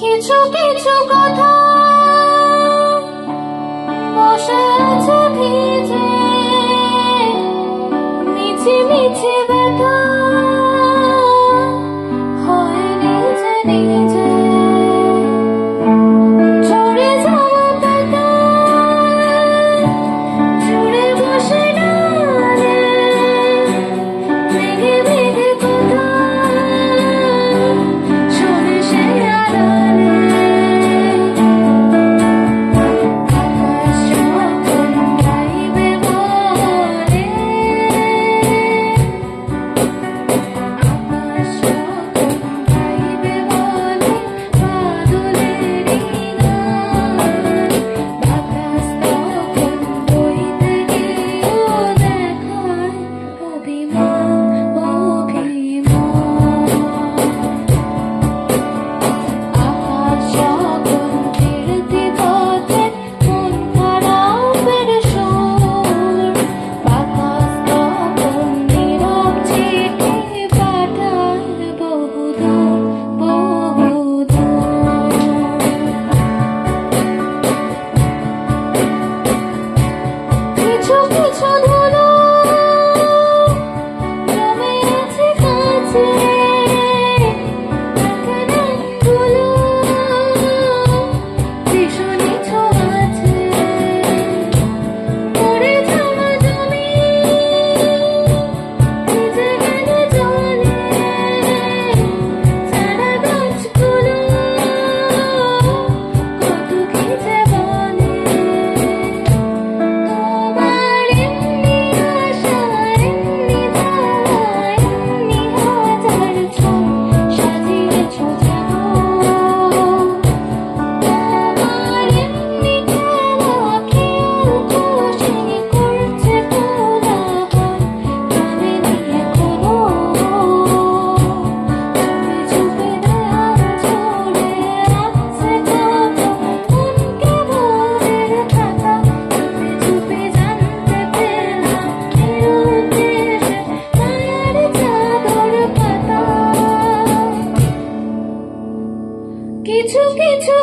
কিছু কিছু কথা বসে আছে ভিজে, মিছি মিছি ব্যথা হয় নিজে নিজে। ঝরে যাওয়া পাতা জুড়ে বসে ডালে, মেঘে মেঘে কথা শোনে সে আড়ালে। আকাশ যখন গাইবে বলে, আকাশ যখন গাইবে বলে বাদলেরই গান, বাতাস তখন বইতে গিয়েও দেখায় অভিমান অভিমান। আকাশ যখন ফিরতি পথে মন খারাপের সুর, বাতাস তখন নীরব চিঠি পাঠায় বহুদূর বহুদূর। কিছু কিছু ধুলো জমে আছে কাছে, নামগুলো ভীষণই ছোঁয়াছে। মরে যাওয়া জমি ভিজে গেলে জলে, চারা গাছগুলো কত কি যে বলে। তোমার এমনি আশা এমনি যাওয়া এমনি হাজার ছক সাজিয়েছ যেন, তোমার এমনি খেলা খেয়াল খুশি করছে কোলাহল গ্রামে নিয়ে কোনো। চুপে চুপে দেয়াল জুড়ে রাখছে কত মনকে ভোরের খাতা, চুপে চুপে জানতে পেলাম নিরুদ্দেশে মায়ার চাদর পাতা। কিছু কিছু